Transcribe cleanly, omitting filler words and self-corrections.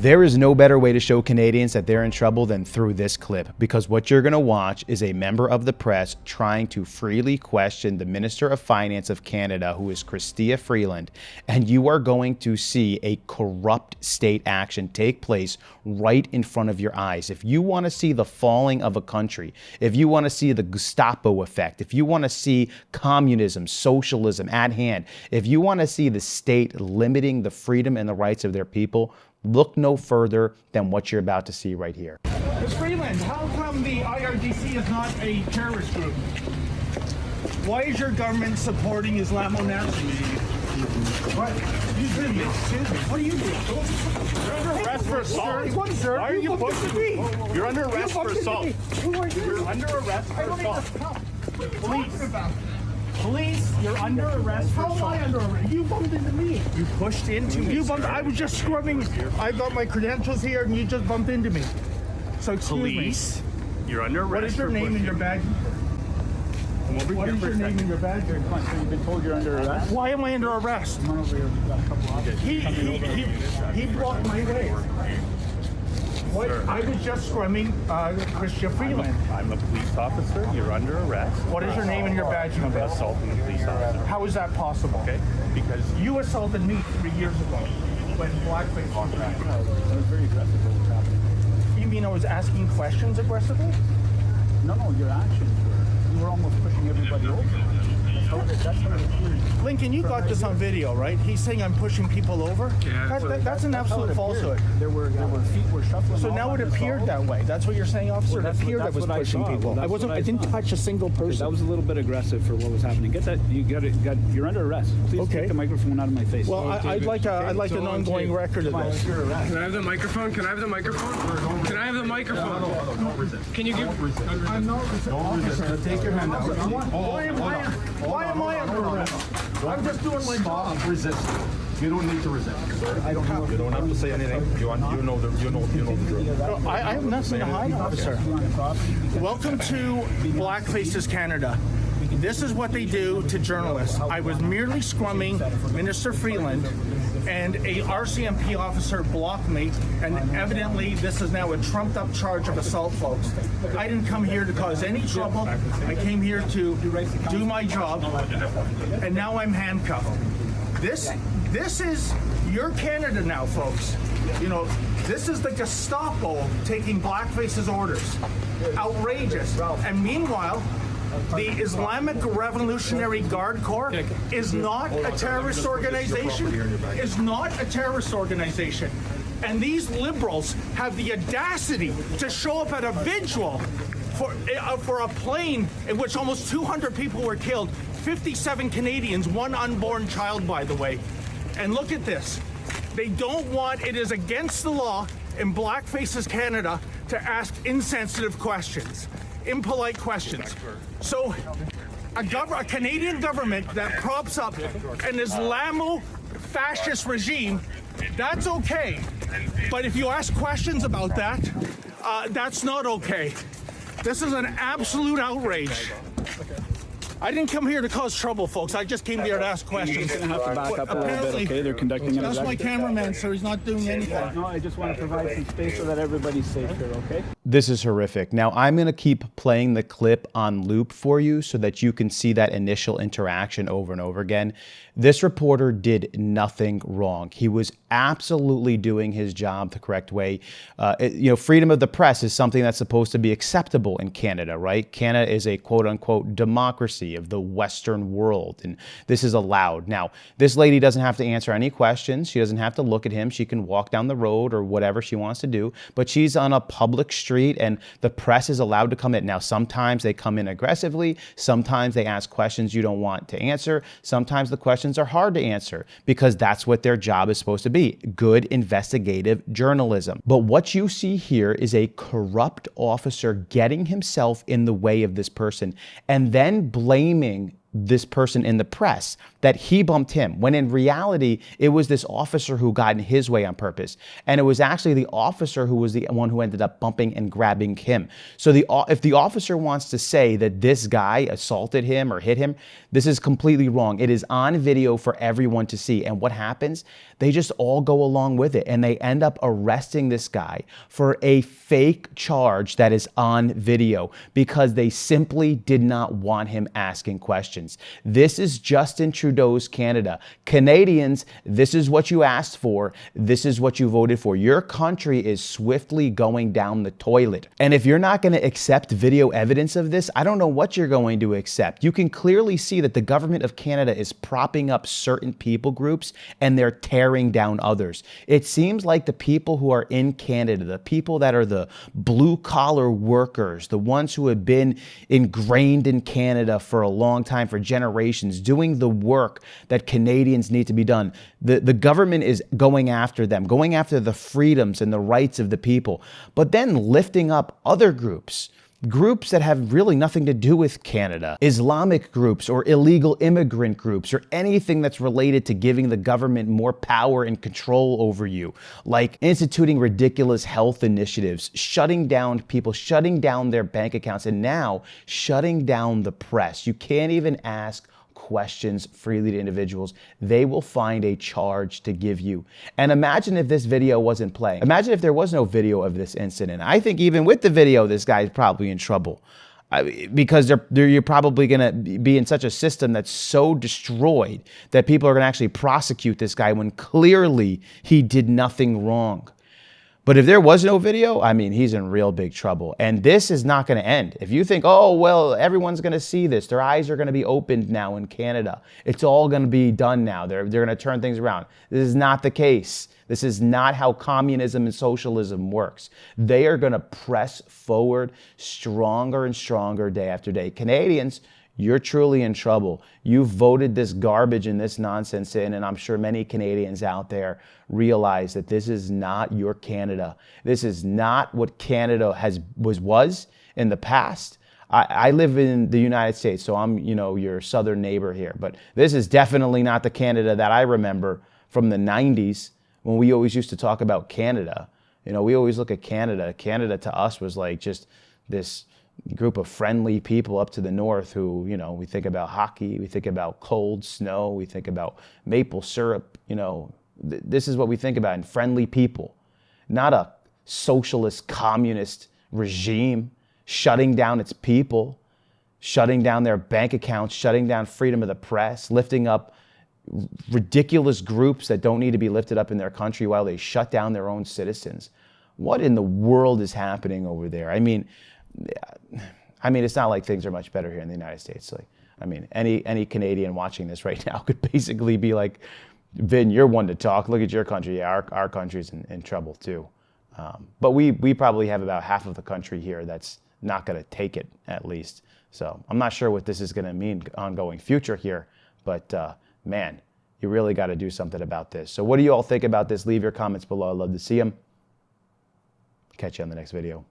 There is no better way to show Canadians that they're in trouble than through this clip, because what you're going to watch is a member of the press trying to freely question the Minister of Finance of Canada, who is Chrystia Freeland, and you are going to see a corrupt state action take place right in front of your eyes. If you want to see the falling of a country, if you want to see the Gestapo effect, if you want to see communism, socialism at hand, if you want to see the state limiting the freedom and the rights of their people, look no further than what you're about to see right here. Ms. Freeland, how come the IRGC is not a terrorist group? Why is your government supporting Islamo-Nazis? What? Excuse me. What are you doing? You're under arrest for assault. What, sir? Why are you pushing me? You're under arrest for assault. Who are you? You're under arrest for assault. Police. Police, you're under arrest for How am assault. I under arrest? You bumped into me. You pushed into me. You bumped. I was just scrubbing. I got my credentials here, and you just bumped into me. So excuse Police, you're under arrest. me. What is your name and your badge? What is your name and your badge? You've been told you're under arrest. Why am I under arrest? He blocked my way. What? I was just scrumming Chrystia Freeland. I'm a police officer. You're under arrest. What is your name and your badge For number? assaulting a police officer. How is that possible? Okay? Because You assaulted me 3 years ago when blackface was that was very aggressive what was happening. You mean I was asking questions aggressively? No, your actions were. You were almost pushing everybody over. That's how it appears. Lincoln, you got this on video, right? He's saying I'm pushing people over. That's an absolute falsehood. There were feet were shuffling. So now it appeared that way. That's what you're saying, officer? Well, It appeared I was what pushing saw. people. Well, I didn't touch a single person. That was a little bit aggressive for what was happening. Get that. You're under arrest. Please Okay. take the microphone out of my face. Well, I'd like an ongoing record of this. Can I have the microphone? Can I have the microphone? Can I have the microphone? Can you give? I'm not officer. Take your hand out. Why am I under arrest? I'm just doing my job. Resist. You don't need to resist. I don't have. You don't have to say anything. You know the drill. I have nothing to hide, officer. Welcome to Black Faces Canada. This is what they do to journalists. I was merely scrumming Minister Freeland, and a RCMP officer blocked me, and evidently this is now a trumped-up charge of assault, folks. I didn't come here to cause any trouble. I came here to do my job, and now I'm handcuffed. This is your Canada now, folks. You know, this is the Gestapo taking blackface's orders. Outrageous. And meanwhile, the Islamic Revolutionary Guard Corps is not a terrorist organization. Is not a terrorist organization. And these liberals have the audacity to show up at a vigil for a plane in which almost 200 people were killed, 57 Canadians, one unborn child, by the way. And look at this. They don't want, it is against the law in Black Faces Canada to ask insensitive questions, impolite questions. So a Canadian government that props up an Islamo-fascist regime, that's okay. But if you ask questions about that, that's not okay. This is an absolute outrage. I didn't come here to cause trouble, folks. I just came here to ask questions. You're going to have to back up a little bit, okay? They're conducting an That's my investigation. cameraman, so he's not doing anything. No, I just want to provide some space so that everybody's safe here, okay? This is horrific. Now, I'm going to keep playing the clip on loop for you so that you can see that initial interaction over and over again. This reporter did nothing wrong. He was absolutely doing his job the correct way. Freedom of the press is something that's supposed to be acceptable in Canada, right? Canada is a quote-unquote democracy of the Western world, and this is allowed. Now, this lady doesn't have to answer any questions. She doesn't have to look at him. She can walk down the road or whatever she wants to do, but she's on a public street, and the press is allowed to come in. Now, sometimes they come in aggressively. Sometimes they ask questions you don't want to answer. Sometimes the questions are hard to answer because that's what their job is supposed to be, good investigative journalism. But what you see here is a corrupt officer getting himself in the way of this person and then blaming this person in the press that he bumped him, when in reality, it was this officer who got in his way on purpose. And it was actually the officer who was the one who ended up bumping and grabbing him. So if the officer wants to say that this guy assaulted him or hit him, this is completely wrong. It is on video for everyone to see. And what happens? They just all go along with it, and they end up arresting this guy for a fake charge that is on video because they simply did not want him asking questions. This is Justin Trudeau's Canada. Canadians, this is what you asked for. This is what you voted for. Your country is swiftly going down the toilet. And if you're not going to accept video evidence of this, I don't know what you're going to accept. You can clearly see that the government of Canada is propping up certain people groups and they're tearing down others. It seems like the people who are in Canada, the people that are the blue collar workers, the ones who have been ingrained in Canada for a long time, for generations, doing the work that Canadians need to be done. The government is going after them, going after the freedoms and the rights of the people, but then lifting up other groups that have really nothing to do with Canada, Islamic groups or illegal immigrant groups or anything that's related to giving the government more power and control over you, like instituting ridiculous health initiatives, shutting down people, shutting down their bank accounts, and now shutting down the press. You can't even ask questions freely to individuals. They will find a charge to give you. And imagine if this video wasn't playing. Imagine if there was no video of this incident. I think even with the video, this guy's probably in trouble. Because you're probably going to be in such a system that's so destroyed that people are going to actually prosecute this guy when clearly he did nothing wrong. But if there was no video, I mean, he's in real big trouble. And this is not going to end. If you think, oh, well, everyone's going to see this, their eyes are going to be opened now in Canada, it's all going to be done now, they're going to turn things around. This is not the case. This is not how communism and socialism works. They are going to press forward stronger and stronger day after day. Canadians, you're truly in trouble. You've voted this garbage and this nonsense in, and I'm sure many Canadians out there realize that this is not your Canada. This is not what Canada was in the past. I live in the United States, so I'm, your southern neighbor here, but this is definitely not the Canada that I remember from the 90s when we always used to talk about Canada. We always look at Canada. Canada to us was like just this group of friendly people up to the north who, we think about hockey, we think about cold snow, we think about maple syrup, this is what we think about, and friendly people, not a socialist communist regime shutting down its people, shutting down their bank accounts, shutting down freedom of the press, lifting up ridiculous groups that don't need to be lifted up in their country while they shut down their own citizens. What in the world is happening over there? I mean, it's not like things are much better here in the United States. Any Canadian watching this right now could basically be like, Vin, you're one to talk. Look at your country. Yeah, our country's in trouble too. But we probably have about half of the country here that's not going to take it, at least. So I'm not sure what this is going to mean ongoing future here. But man, you really got to do something about this. So what do you all think about this? Leave your comments below. I'd love to see them. Catch you on the next video.